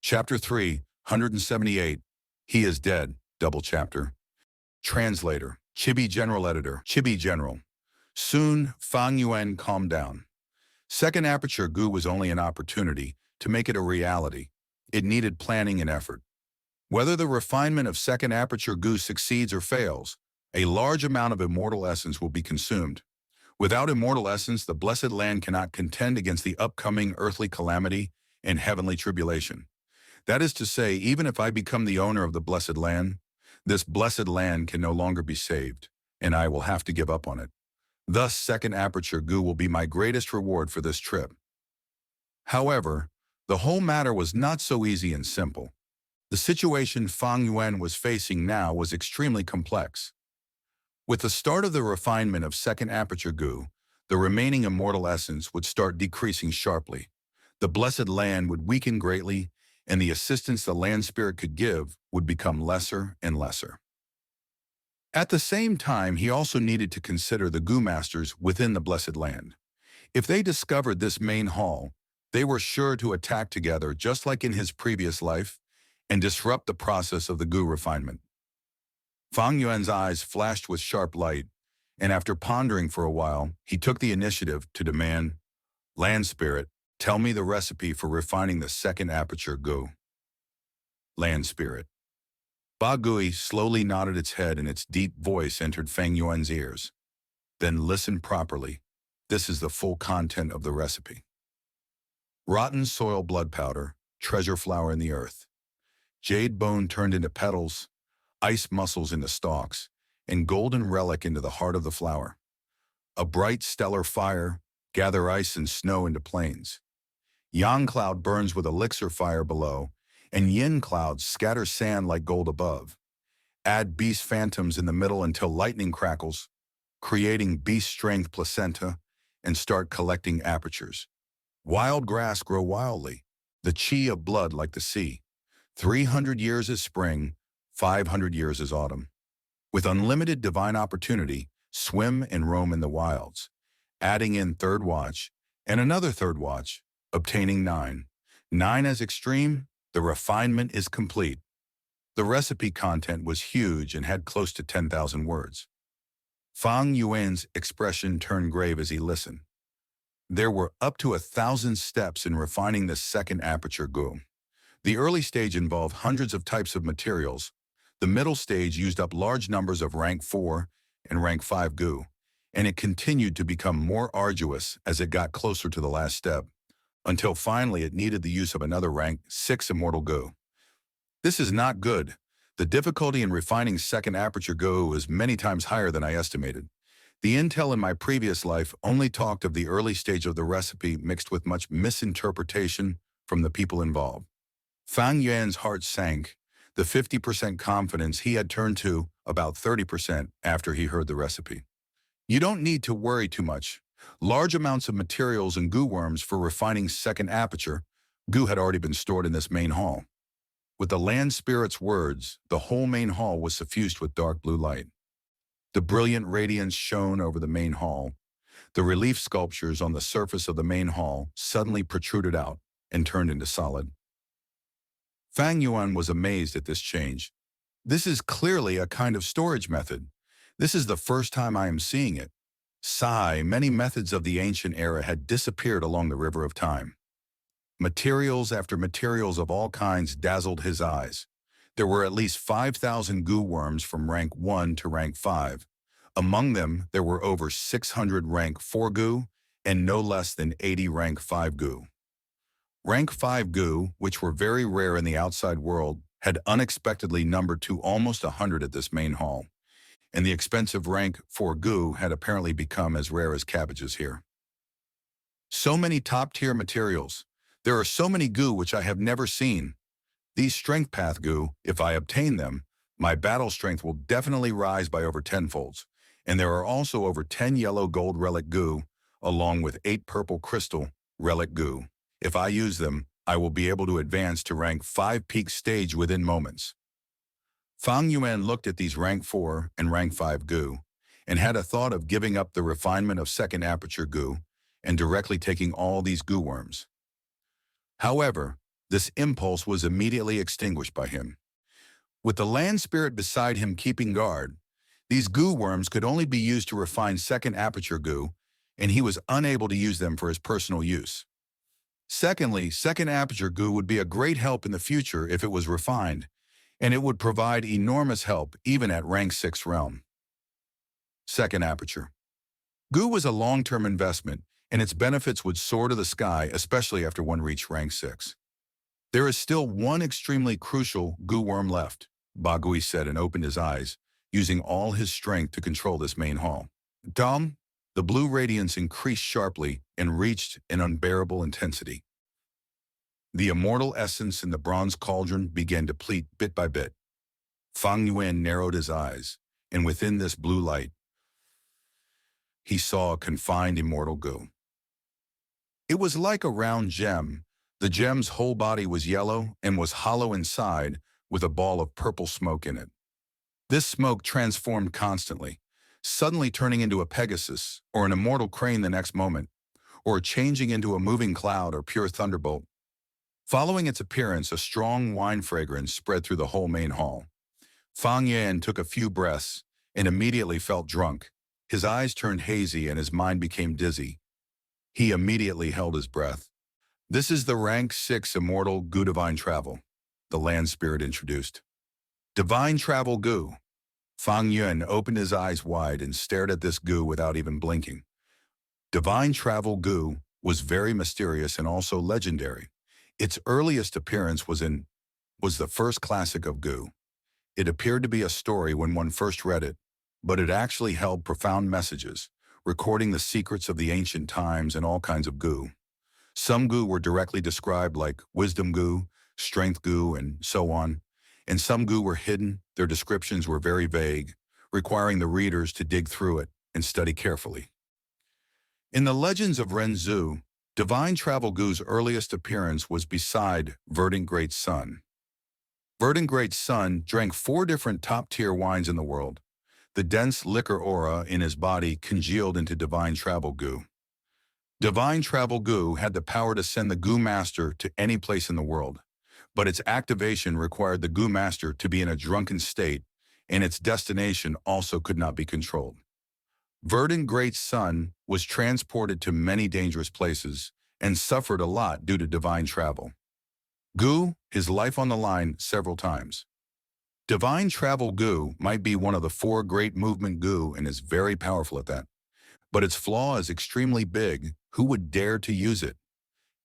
Chapter 3, 178. He is dead. Double chapter. Translator. Chibi General Editor. Chibi General. Soon, Fang Yuan calmed down. Second aperture goo was only an opportunity to make it a reality. It needed planning and effort. Whether the refinement of second aperture goo succeeds or fails, a large amount of immortal essence will be consumed. Without immortal essence, the blessed land cannot contend against the upcoming earthly calamity and heavenly tribulation. That is to say, even if I become the owner of the blessed land, this blessed land can no longer be saved, and I will have to give up on it. Thus, second aperture goo will be my greatest reward for this trip. However, the whole matter was not so easy and simple. The situation Fang Yuan was facing now was extremely complex. With the start of the refinement of second aperture goo, the remaining immortal essence would start decreasing sharply. The blessed land would weaken greatly, and the assistance the land spirit could give would become lesser and lesser. At the same time, he also needed to consider the goo masters within the blessed land. If they discovered this main hall, they were sure to attack together just like in his previous life and disrupt the process of the goo refinement. Fang Yuan's eyes flashed with sharp light, and after pondering for a while, he took the initiative to demand, "Land Spirit, tell me the recipe for refining the second aperture goo." Land Spirit. Ba Gui slowly nodded its head and its deep voice entered Fang Yuan's ears. "Then listen properly. This is the full content of the recipe. Rotten soil blood powder, treasure flower in the earth. Jade bone turned into petals, ice muscles into stalks, and golden relic into the heart of the flower. A bright stellar fire, gather ice and snow into plains. Yang cloud burns with elixir fire below, and yin clouds scatter sand like gold above. Add beast phantoms in the middle until lightning crackles, creating beast strength placenta, and start collecting apertures. Wild grass grow wildly, the chi of blood like the sea. 300 years is spring, 500 years is autumn. With unlimited divine opportunity, swim and roam in the wilds, adding in third watch and another third watch, obtaining 9. 9 as extreme, the refinement is complete." The recipe content was huge and had close to 10,000 words. Fang Yuan's expression turned grave as he listened. There were up to 1,000 steps in refining the second aperture goo. The early stage involved hundreds of types of materials. The middle stage used up large numbers of rank 4 and rank 5 goo, and it continued to become more arduous as it got closer to the last step, until finally it needed the use of another rank 6 immortal goo. This is not good. The difficulty in refining second aperture goo is many times higher than I estimated. The intel in my previous life only talked of the early stage of the recipe mixed with much misinterpretation from the people involved. Fang Yuan's heart sank. The 50% confidence he had turned to about 30% after he heard the recipe. You don't need to worry too much. Large amounts of materials and goo worms for refining second aperture goo had already been stored in this main hall. With the land spirit's words, the whole main hall was suffused with dark blue light. The brilliant radiance shone over the main hall. The relief sculptures on the surface of the main hall suddenly protruded out and turned into solid. Fang Yuan was amazed at this change. This is clearly a kind of storage method. This is the first time I am seeing it. Sigh, many methods of the ancient era had disappeared along the river of time. Materials after materials of all kinds dazzled his eyes. There were at least 5,000 goo worms from rank 1 to rank 5. Among them, there were over 600 rank 4 goo and no less than 80 rank 5 goo. Rank 5 goo, which were very rare in the outside world, had unexpectedly numbered to almost 100 at this main hall, and the expensive rank 4 goo had apparently become as rare as cabbages here. So many top-tier materials. There are so many goo which I have never seen. These strength path goo, if I obtain them, my battle strength will definitely rise by over 10-folds, and there are also over 10 yellow gold relic goo, along with 8 purple crystal relic goo. If I use them, I will be able to advance to rank 5 peak stage within moments. Fang Yuan looked at these rank 4 and rank 5 goo, and had a thought of giving up the refinement of second aperture goo and directly taking all these goo worms. However, This impulse was immediately extinguished by him. With the land spirit beside him keeping guard, these goo worms could only be used to refine second aperture goo, and he was unable to use them for his personal use. Secondly, second aperture goo would be a great help in the future if it was refined, and it would provide enormous help even at rank 6 realm. Second aperture. Goo was a long-term investment, and its benefits would soar to the sky, especially after one reached rank 6. There is still one extremely crucial goo worm left, Bagui said and opened his eyes, using all his strength to control this main hall. Dom, the blue radiance increased sharply and reached an unbearable intensity. The immortal essence in the bronze cauldron began to deplete bit by bit. Fang Yuan narrowed his eyes, and within this blue light, he saw a confined immortal goo. It was like a round gem. The gem's whole body was yellow and was hollow inside with a ball of purple smoke in it. This smoke transformed constantly, suddenly turning into a Pegasus or an immortal crane the next moment, or changing into a moving cloud or pure thunderbolt. Following its appearance, a strong wine fragrance spread through the whole main hall. Fang Yan took a few breaths and immediately felt drunk. His eyes turned hazy and his mind became dizzy. He immediately held his breath. "This is the rank 6 immortal goo divine travel," the land spirit introduced. Divine travel goo. Fang Yuan opened his eyes wide and stared at this goo without even blinking. Divine travel goo was very mysterious and also legendary. Its earliest appearance was the first classic of goo. It appeared to be a story when one first read it, but it actually held profound messages, recording the secrets of the ancient times and all kinds of goo. Some goo were directly described like wisdom goo, strength goo, and so on, and some goo were hidden. Their descriptions were very vague, requiring the readers to dig through it and study carefully. In the legends of Renzu, divine travel goo's earliest appearance was beside Verdant Great Sun. Verdant Great Sun drank 4 different top-tier wines in the world. The dense liquor aura in his body congealed into divine travel goo. Divine travel goo had the power to send the goo master to any place in the world, but its activation required the goo master to be in a drunken state, and its destination also could not be controlled. Verdant Great Sun was transported to many dangerous places and suffered a lot due to divine travel. Goo, his life on the line several times. Divine travel goo might be one of the 4 great movement goo and is very powerful at that. But its flaw is extremely big. Who would dare to use it?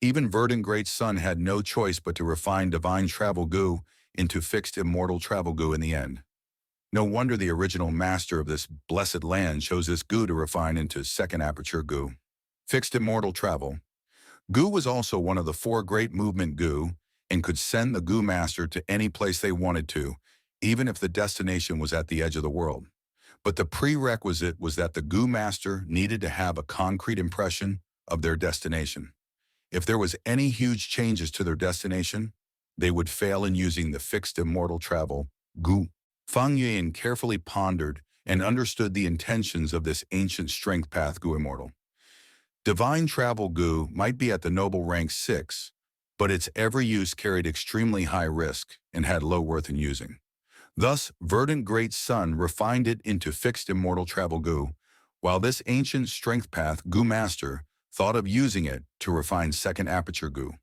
Even Verdant Great Sun had no choice but to refine divine travel goo into fixed immortal travel goo in the end. No wonder the original master of this blessed land chose this goo to refine into second aperture goo. Fixed immortal travel. Goo was also one of the 4 great movement goo and could send the goo master to any place they wanted to, even if the destination was at the edge of the world. But the prerequisite was that the goo master needed to have a concrete impression of their destination. If there was any huge changes to their destination, they would fail in using the fixed immortal travel goo. Fang Yuan carefully pondered and understood the intentions of this ancient strength path goo immortal. Divine travel goo might be at the noble rank 6, but its every use carried extremely high risk and had low worth in using. Thus, Verdant Great Sun refined it into fixed immortal travel goo, while this ancient strength path goo master thought of using it to refine second aperture goo.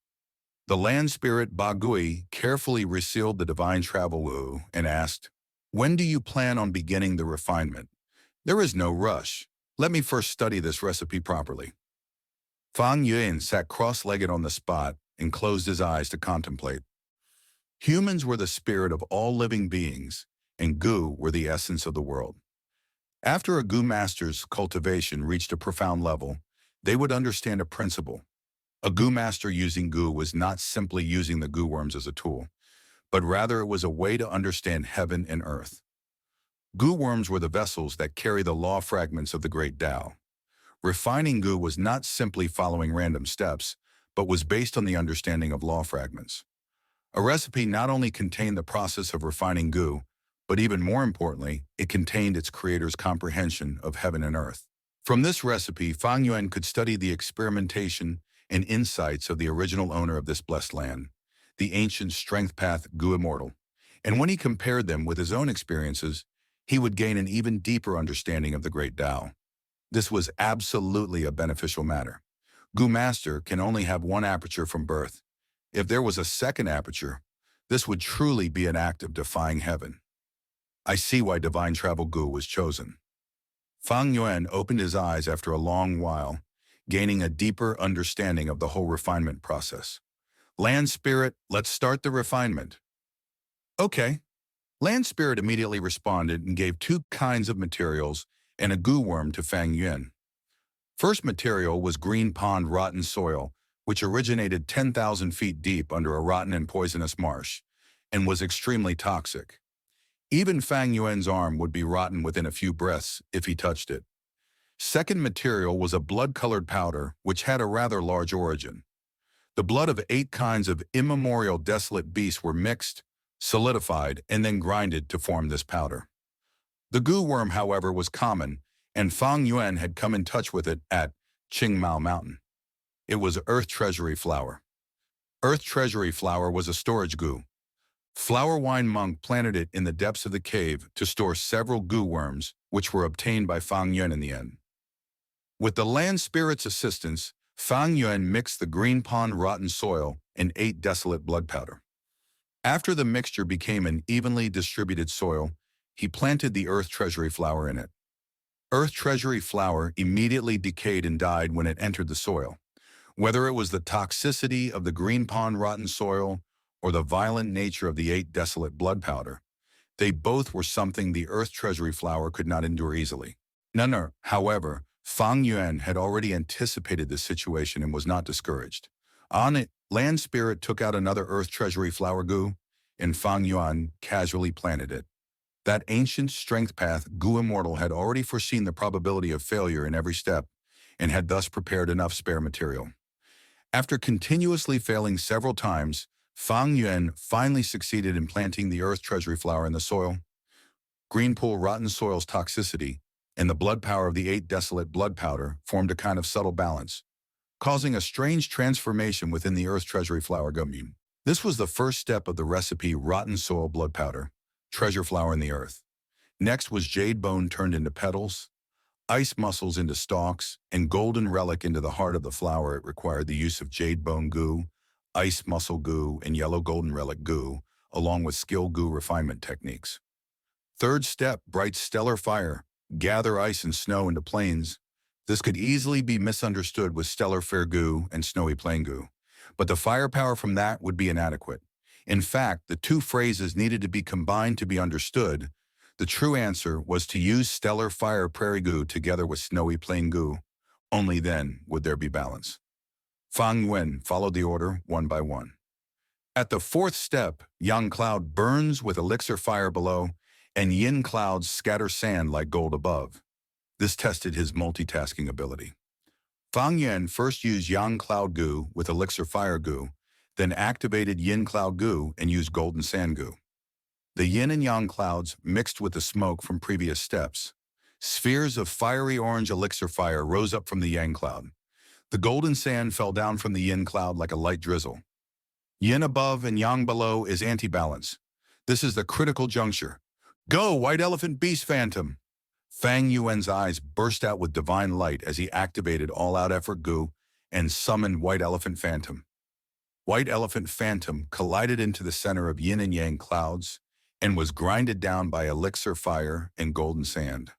The land spirit Bagui carefully resealed the divine travel goo and asked, "When do you plan on beginning the refinement?" "There is no rush. Let me first study this recipe properly." Fang Yuan sat cross-legged on the spot and closed his eyes to contemplate. Humans were the spirit of all living beings, and goo were the essence of the world. After a goo master's cultivation reached a profound level, they would understand a principle. A goo master using goo was not simply using the goo worms as a tool, but rather it was a way to understand heaven and earth. Goo worms were the vessels that carry the law fragments of the great Tao. Refining goo was not simply following random steps, but was based on the understanding of law fragments. A recipe not only contained the process of refining goo, but even more importantly, it contained its creator's comprehension of heaven and earth. From this recipe, Fang Yuan could study the experimentation and insights of the original owner of this blessed land. the ancient strength path Gu Immortal, and when he compared them with his own experiences, he would gain an even deeper understanding of the great Tao. This was absolutely a beneficial matter. Gu Master can only have one aperture from birth. If there was a second aperture, this would truly be an act of defying heaven. I see why Divine Travel Gu was chosen. Fang Yuan opened his eyes after a long while, gaining a deeper understanding of the whole refinement process. Land Spirit, let's start the refinement. Okay. Land Spirit immediately responded and gave two kinds of materials and a Gu worm to Fang Yuan. First material was green pond rotten soil, which originated 10,000 feet deep under a rotten and poisonous marsh, and was extremely toxic. Even Fang Yuan's arm would be rotten within a few breaths if he touched it. Second material was a blood-colored powder, which had a rather large origin. The blood of 8 kinds of immemorial desolate beasts were mixed, solidified, and then grinded to form this powder. The Gu worm, however, was common, and Fang Yuan had come in touch with it at Qingmao Mountain. It was Earth Treasury Flower. Earth Treasury Flower was a storage Gu. Flower Wine Monk planted it in the depths of the cave to store several Gu worms, which were obtained by Fang Yuan in the end. With the land spirit's assistance, Fang Yuan mixed the green pond rotten soil and 8 desolate blood powder. After the mixture became an evenly distributed soil, he planted the Earth Treasury Flower in it. Earth Treasury Flower immediately decayed and died when it entered the soil. Whether it was the toxicity of the green pond rotten soil or the violent nature of the 8 desolate blood powder, they both were something the Earth Treasury Flower could not endure easily. However, Fang Yuan had already anticipated this situation and was not discouraged. On it, Land Spirit took out another Earth Treasury Flower Gu, and Fang Yuan casually planted it. That ancient strength path Gu Immortal had already foreseen the probability of failure in every step, and had thus prepared enough spare material. After continuously failing several times, Fang Yuan finally succeeded in planting the Earth Treasury Flower in the soil. Green pool rotten soil's toxicity and the blood power of the 8 desolate blood powder formed a kind of subtle balance, causing a strange transformation within the Earth Treasury Flower gummy. This was the first step of the recipe rotten soil blood powder, treasure flower in the earth. Next was jade bone turned into petals, ice mussels into stalks, and golden relic into the heart of the flower. It required the use of jade bone Gu, ice mussel Gu, and yellow golden relic Gu, along with skill Gu refinement techniques. Third step, bright stellar fire, gather ice and snow into plains. This could easily be misunderstood with stellar fair Gu and snowy plain Gu, but the firepower from that would be inadequate. In fact, the two phrases needed to be combined to be understood. The true answer was to use stellar fire prairie Gu together with snowy plain Gu. Only then would there be balance. Fang Yuan followed the order one by one. At the fourth step, Yang cloud burns with elixir fire below, and yin clouds scatter sand like gold above. This tested his multitasking ability. Fang Yuan first used Yang Cloud Gu with Elixir Fire Gu, then activated Yin Cloud Gu and used Golden Sand Gu. The yin and yang clouds mixed with the smoke from previous steps. Spheres of fiery orange elixir fire rose up from the yang cloud. The golden sand fell down from the yin cloud like a light drizzle. Yin above and yang below is anti-balance. This is the critical juncture. Go, White Elephant Beast Phantom! Fang Yuan's eyes burst out with divine light as he activated all-out effort Gu and summoned White Elephant Phantom. White Elephant Phantom collided into the center of yin and yang clouds and was grinded down by elixir fire and golden sand.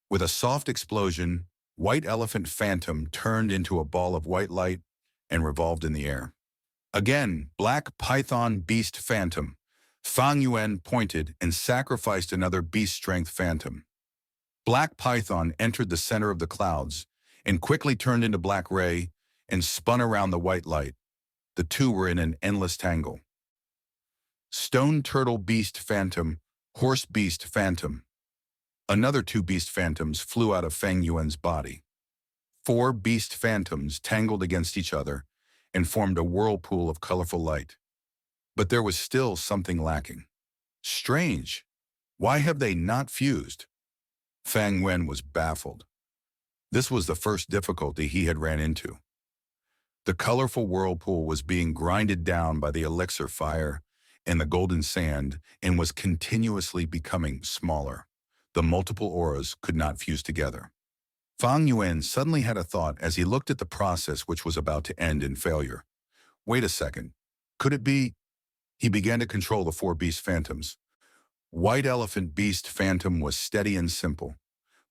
With a soft explosion, White Elephant Phantom turned into a ball of white light and revolved in the air. Again, Black Python Beast Phantom. Fang Yuan pointed and sacrificed another beast strength phantom. Black Python entered the center of the clouds and quickly turned into Black Ray and spun around the white light. The two were in an endless tangle. Stone Turtle Beast Phantom, Horse Beast Phantom. Another 2 beast phantoms flew out of Fang Yuan's body. 4 beast phantoms tangled against each other and formed a whirlpool of colorful light. But there was still something lacking. Strange. Why have they not fused? Fang Yuan was baffled. This was the first difficulty he had ran into. The colorful whirlpool was being grinded down by the elixir fire and the golden sand and was continuously becoming smaller. The multiple auras could not fuse together. Fang Yuan suddenly had a thought as he looked at the process which was about to end in failure. Wait a second. Could it be? He began to control the four beast phantoms. White elephant beast phantom was steady and simple.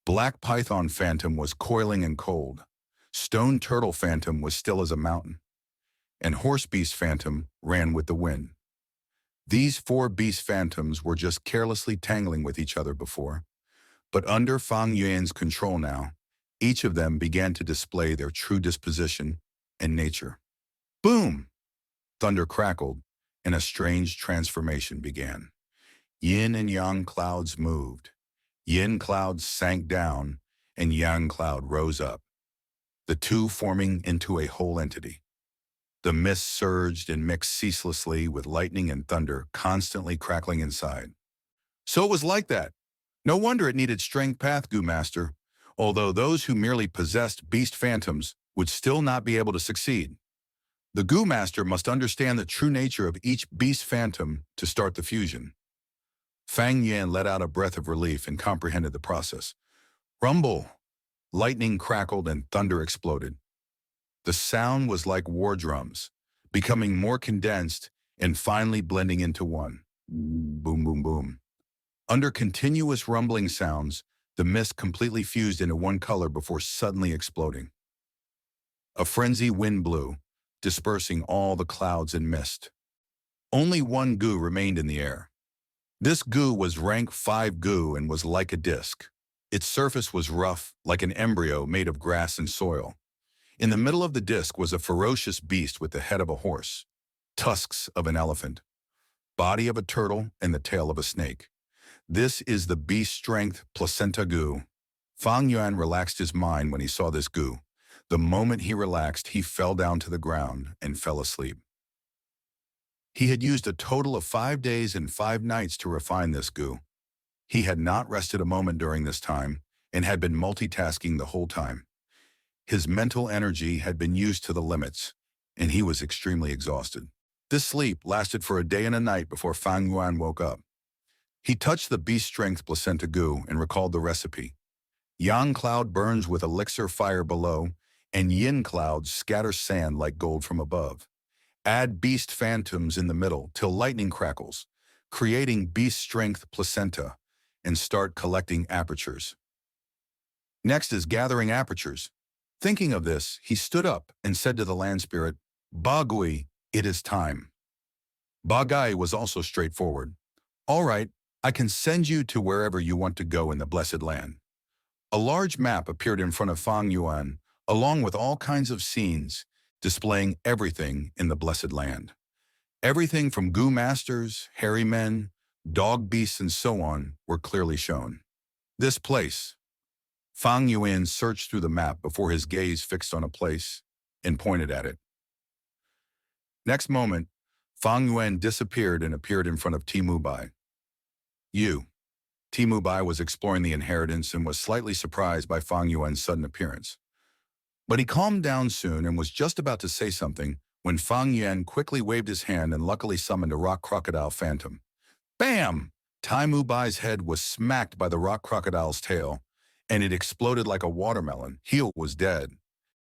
Black python phantom was coiling and cold. Stone turtle phantom was still as a mountain. And horse beast phantom ran with the wind. These four beast phantoms were just carelessly tangling with each other before. But under Fang Yuan's control now, each of them began to display their true disposition and nature. Boom! Thunder crackled, and a strange transformation began. Yin and yang clouds moved. Yin clouds sank down, and yang cloud rose up, the two forming into a whole entity. The mist surged and mixed ceaselessly with lightning and thunder constantly crackling inside. So it was like that. No wonder it needed strength path, Goo Master, although those who merely possessed beast phantoms would still not be able to succeed. The Goo Master must understand the true nature of each beast phantom to start the fusion. Fang Yuan let out a breath of relief and comprehended the process. Rumble! Lightning crackled and thunder exploded. The sound was like war drums, becoming more condensed and finally blending into one. Boom, boom, boom. Under continuous rumbling sounds, the mist completely fused into one color before suddenly exploding. A frenzy wind blew, dispersing all the clouds and mist. Only one goo remained in the air. This goo was rank 5 goo and was like a disc. Its surface was rough, like an embryo made of grass and soil. In the middle of the disc was a ferocious beast with the head of a horse, tusks of an elephant, body of a turtle, and the tail of a snake. This is the beast strength placenta goo. Fang Yuan relaxed his mind when he saw this goo. The moment he relaxed, he fell down to the ground and fell asleep. He had used a total of 5 days and 5 nights to refine this goo. He had not rested a moment during this time and had been multitasking the whole time. His mental energy had been used to the limits, and he was extremely exhausted. This sleep lasted for a day and a night before Fang Yuan woke up. He touched the beast strength placenta goo and recalled the recipe. Yang cloud burns with elixir fire below, and yin clouds scatter sand like gold from above. Add beast phantoms in the middle till lightning crackles, creating beast strength placenta, and start collecting apertures. Next is gathering apertures. Thinking of this, he stood up and said to the land spirit, Bagui, it is time. Bagai was also straightforward. All right, I can send you to wherever you want to go in the blessed land. A large map appeared in front of Fang Yuan, along with all kinds of scenes, displaying everything in the blessed land. Everything from goo masters, hairy men, dog beasts, and so on were clearly shown. This place. Fang Yuan searched through the map before his gaze fixed on a place and pointed at it. Next moment, Fang Yuan disappeared and appeared in front of Timu Bai. Timu Bai was exploring the inheritance and was slightly surprised by Fang Yuan's sudden appearance. But he calmed down soon and was just about to say something when Fang Yuan quickly waved his hand and luckily summoned a rock crocodile phantom. Bam! Timu Bai's head was smacked by the rock crocodile's tail, and it exploded like a watermelon. He was dead.